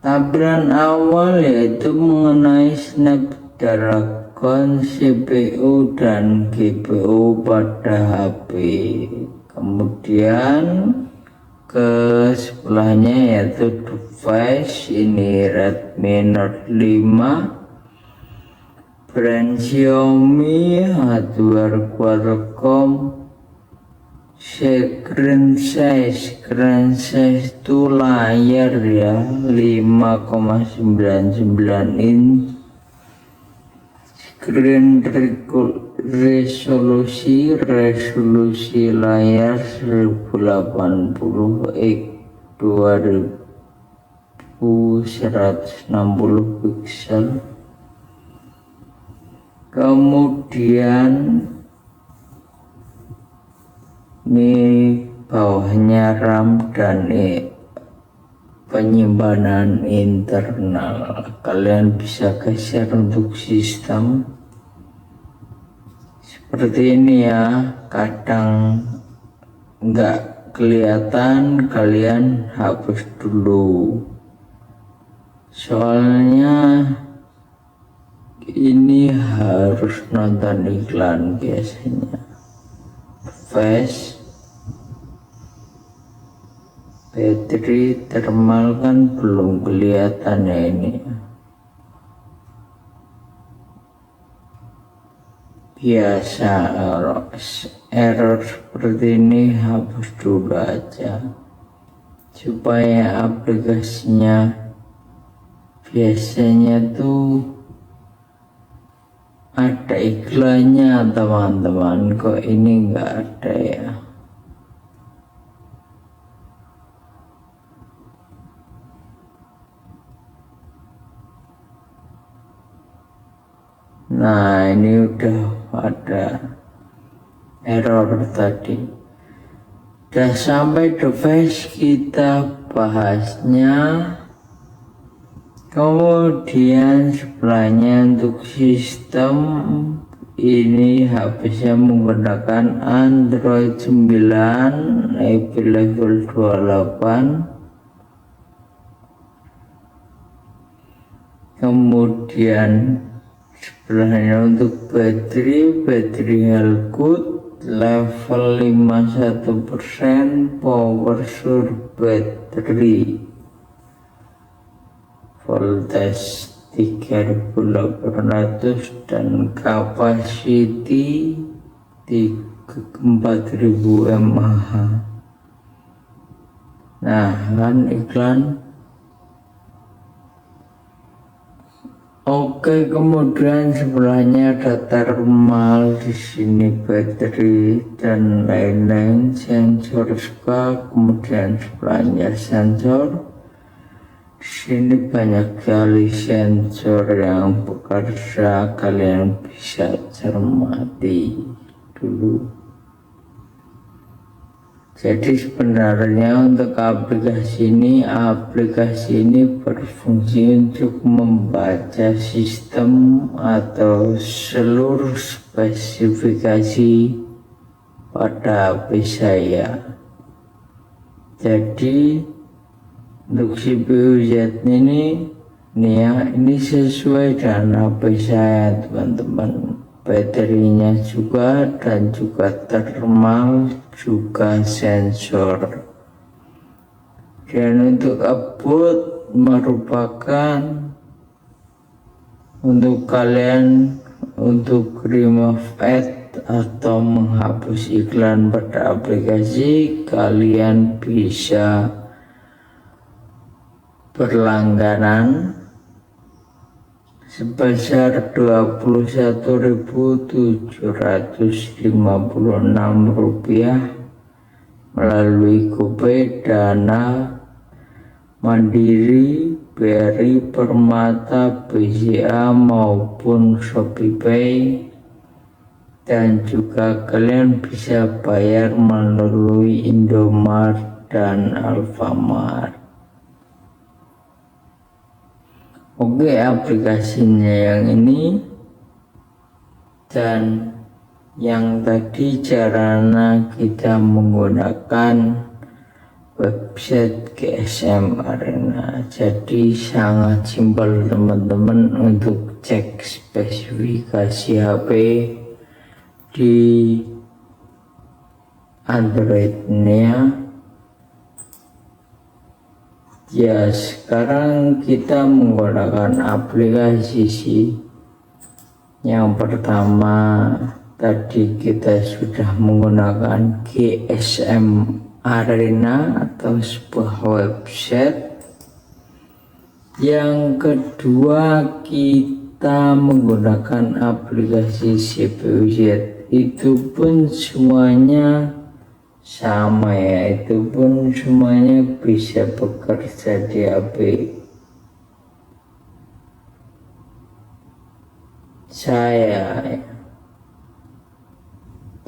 Tampilan awal yaitu mengenai Snapdragon, CPU dan GPU pada HP. Kemudian ke sebelahnya yaitu device, ini Redmi Note 5 brand Xiaomi, hardware Qualcomm. Screen size itu layar ya, 5,99 inch. Screen resolusi layar 1080x 2160 pixel. Kemudian ini bawahnya RAM dan penyimpanan internal. Kalian bisa geser untuk sistem seperti ini ya. Kadang nggak kelihatan, kalian hapus dulu, soalnya ini harus nonton iklan biasanya. Flash, battery, thermal kan belum kelihatan ya ini. Biasa error seperti ini hapus dulu aja supaya aplikasinya, biasanya tuh ada iklannya teman-teman, kok ini enggak ada ya. Nah, ini udah ada error tadi. Udah sampai device, kita bahasnya. Kemudian sebelahnya untuk sistem, ini HP-nya menggunakan Android 9 IP level 28. Kemudian sebelahnya untuk baterai Healthgood level 51%, power sur battery, voltage 3.800 dan capacity 4.000 mAh. Nah, kan iklan. Oke, kemudian sebelahnya ada thermal, di sini bateri dan lain-lain, sensor juga, kemudian sebelahnya sensor. Di sini banyak sekali sensor yang bekerja, kalian bisa cermati dulu. Jadi sebenarnya untuk aplikasi ini berfungsi untuk membaca sistem atau seluruh spesifikasi pada HP saya. Jadi untuk CPU Z ini sesuai dengan HP saya, teman-teman. Baterinya juga, dan juga thermal, juga sensor. Dan untuk upload merupakan untuk kalian untuk remove ad atau menghapus iklan pada aplikasi, kalian bisa berlangganan sebesar Rp21.756 melalui GoPay, Dana, Mandiri, BRI, Permata, BCA maupun ShopeePay, dan juga kalian bisa bayar melalui Indomaret dan Alfamart. Oke, aplikasinya yang ini, dan yang tadi caranya kita menggunakan website GSM Arena. Jadi sangat simpel, teman-teman, untuk cek spesifikasi HP di Android-nya. Ya, sekarang kita menggunakan aplikasi sih. Yang pertama tadi kita sudah menggunakan GSM Arena atau sebuah website. Yang kedua kita menggunakan aplikasi CPU Z. Itu pun semuanya sama ya, itu pun semuanya bisa bekerja di HP saya.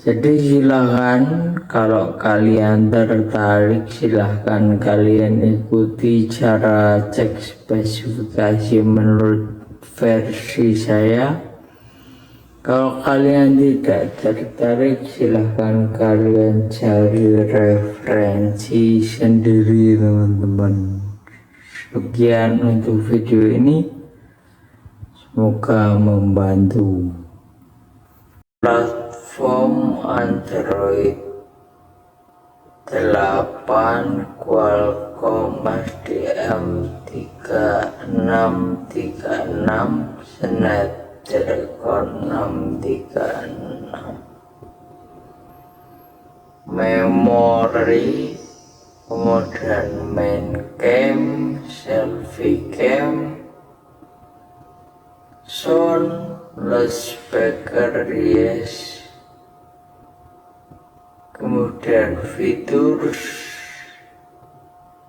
Jadi silahkan, kalau kalian tertarik, silahkan kalian ikuti cara cek spesifikasi menurut versi saya. Kalau kalian tidak tertarik, silahkan kalian cari referensi sendiri, teman-teman. Sekian untuk video ini, semoga membantu. Platform Android 8 Qualcomm SDM3636 Snapdragon 636. Memori, kemudian main cam, selfie cam, sound, loudspeaker, yes, kemudian fitur,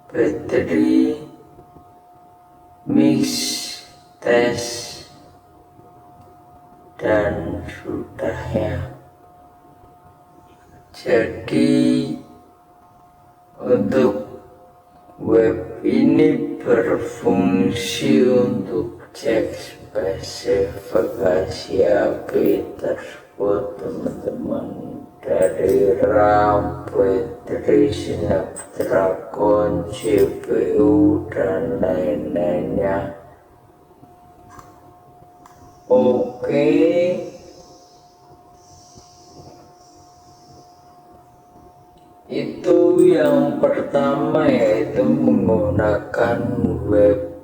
bateri, mix, tes, dan sudah ya. Jadi untuk web ini berfungsi untuk cek spesifikasi HP tersebut, teman-teman, dari RAM, bateri, Snapdragon, CPU, dan lain-lainnya. Oke, itu yang pertama, yaitu menggunakan web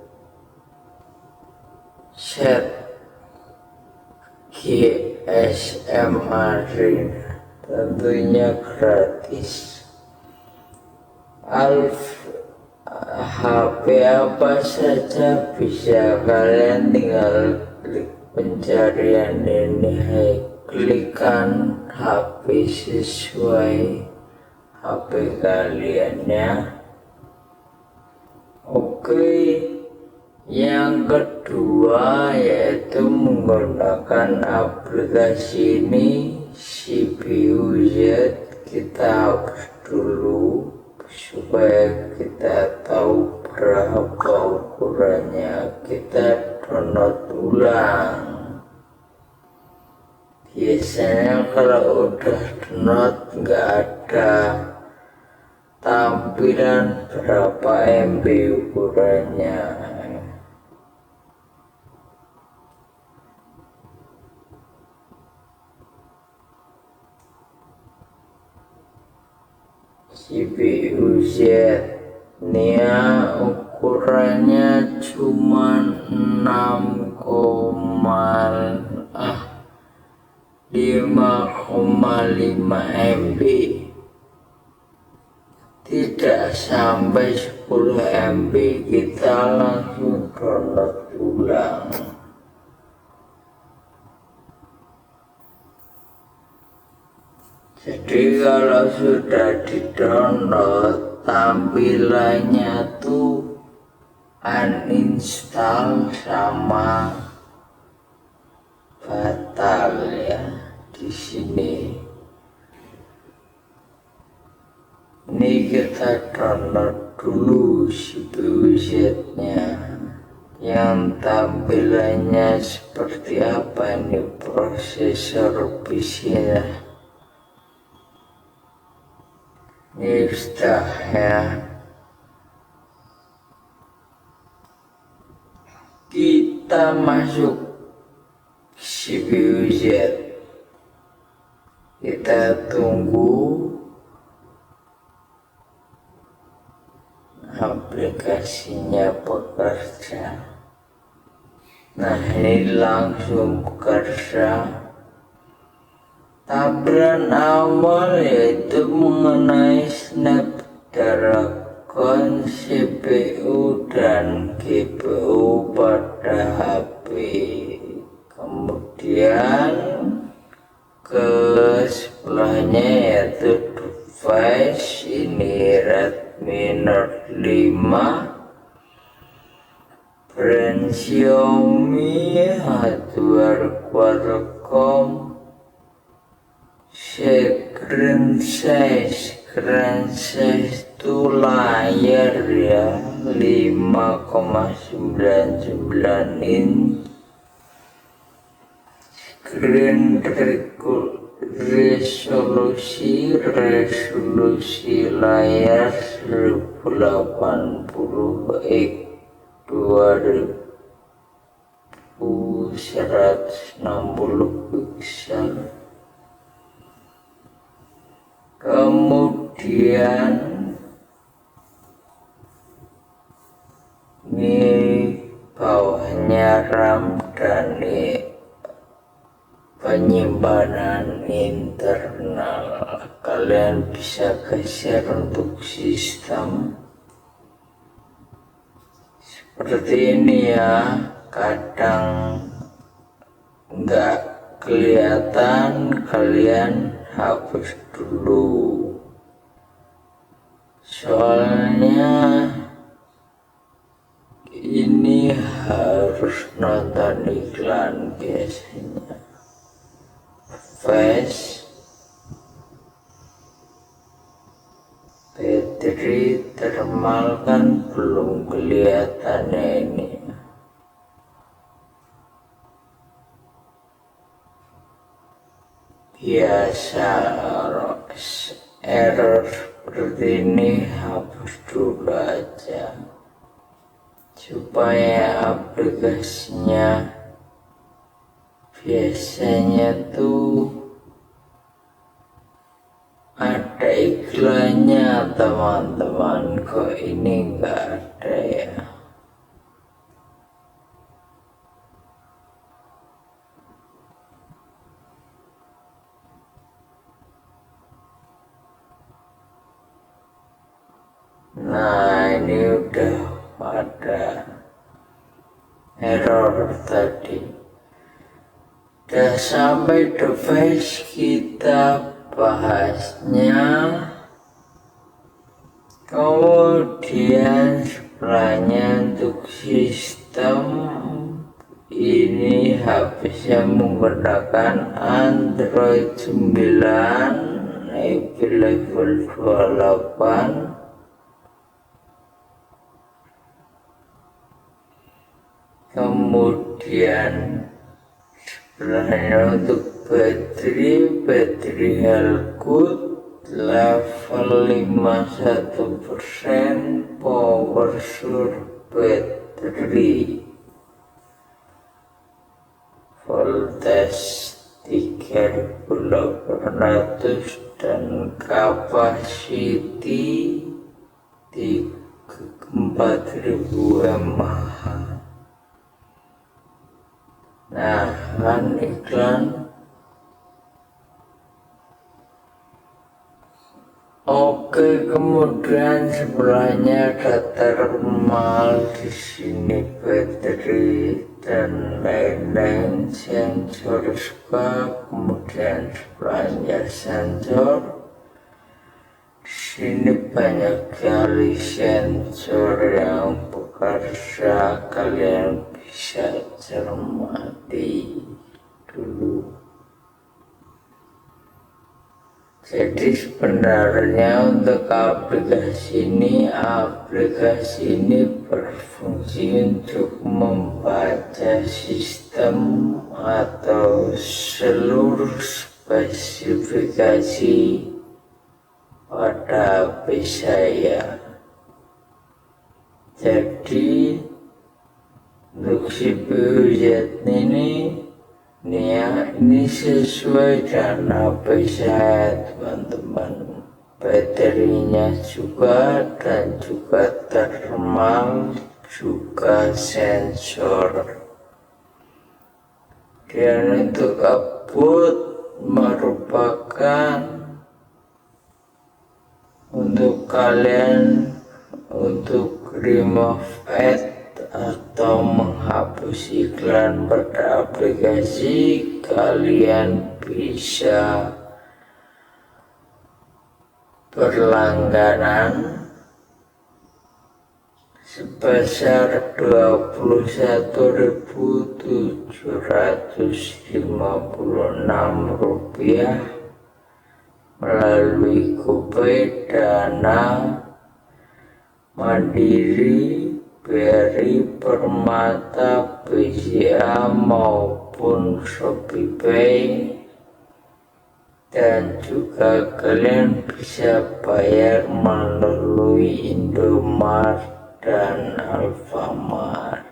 GSM Arena, tentunya gratis. HP apa saja bisa, kalian tinggal klik pencarian ini, klikkan HP sesuai HP kalian ya. Oke, yang kedua yaitu menggunakan aplikasi ini, CPU Z. Kita hapus dulu supaya kita tahu berapa ukurannya. Kita download ulang. Biasanya kalau udah download nggak ada tampilan berapa MB ukurannya. CPU Z Nia ukurannya cuma 5,5 MB, tidak sampai 10 MB. Kita langsung download ulang. Jadi kalau sudah di-download, tampilannya tuh uninstall sama batal ya di sini. Ini kita download dulu CPU Z-nya. Yang tampilannya seperti apa ini prosesor PC-nya. Ini sudah ya. Kita masuk CPU Z. Kita tunggu aplikasinya bekerja. Nah, ini langsung bekerja. Tampilan awal yaitu mengenai Snapdragon, CPU dan GPU pada HP. Kemudian ke sebelahnya yaitu device, ini Redmi Note 5, brand Xiaomi, hardware Qualcomm. Screen size itu layar ya 5,99 inch. Screen resolusi layar 1080x 2160 pixel. Kemudian ini bawahnya RAM dan ini penyimpanan internal. Kalian bisa geser untuk sistem seperti ini ya. Kadang nggak kelihatan, kalian hapus dulu soalnya ini harus nonton iklan biasanya. Flash, battery, thermal kan belum kelihatannya ini. Biasa error seperti ini hapus dulu aja supaya aplikasinya biasanya tuh ada iklannya teman-teman, kok ini enggak ada ya. Nah, ini udah ada error tadi. Udah sampai device kita bahasnya. Kemudian sebelahnya untuk sistem ini habisnya menggunakan Android 9 IP level 28. Kemudian sebelahnya untuk baterai Helgood level 51%, power sur baterai voltage 3800 dan capacity 4000 mAh. Nah, kan iklan. Oke, kemudian sebelahnya ada thermal, di sini baterai dan lain-lain, sensor juga. Kemudian sebelahnya sensor. Di sini banyak sekali sensor yang bekerja, kalian bisa cermati dulu. Jadi sebenarnya untuk aplikasi ini berfungsi untuk membaca sistem atau seluruh spesifikasi pada HP saya. Jadi untuk CPU Z ini sesuai dengan HP saya, teman-teman. Baterainya juga, dan juga thermal, juga sensor. Dan untuk output merupakan untuk kalian untuk remove ad atau menghapus iklan pada aplikasi, kalian bisa berlangganan sebesar Rp21.756 melalui GoPay, Dana, Mandiri, BRI, Permata, BCA maupun ShopeePay. Dan juga kalian bisa bayar melalui Indomaret dan Alfamart.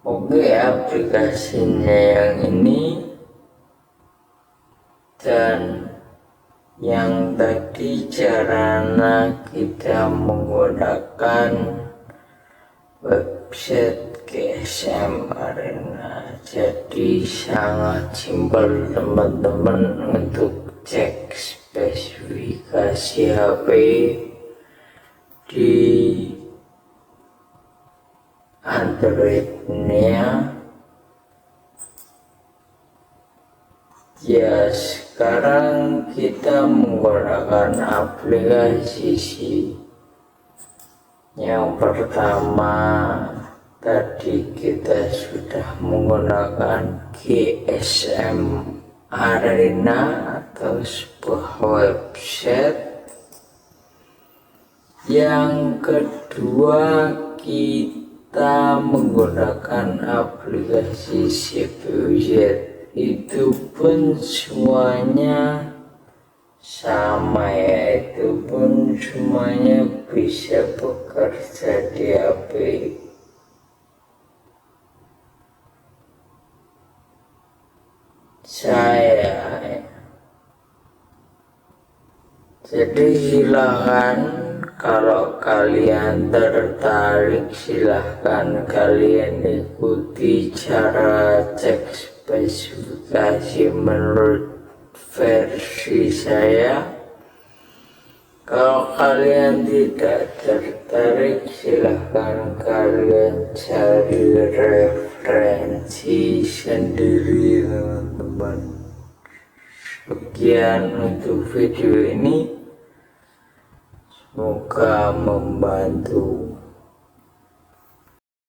Oke, aplikasinya yang ini dan yang tadi caranya kita menggunakan website GSM Arena. Jadi sangat simpel teman-teman untuk cek spesifikasi HP di Android-nya. Ya, sekarang kita menggunakan aplikasi yang pertama. Tadi kita sudah menggunakan GSM Arena atau sebuah website. Yang kedua, kita menggunakan aplikasi CPU Z. Itu pun semuanya sama ya, itu pun semuanya bisa bekerja di HP. Jadi silahkan, kalau kalian tertarik, silahkan kalian ikuti cara cek spesifikasi menurut versi saya. Kalau kalian tidak tertarik, silahkan kalian cari referensi sendiri teman-teman. Sekian untuk video ini, semoga membantu.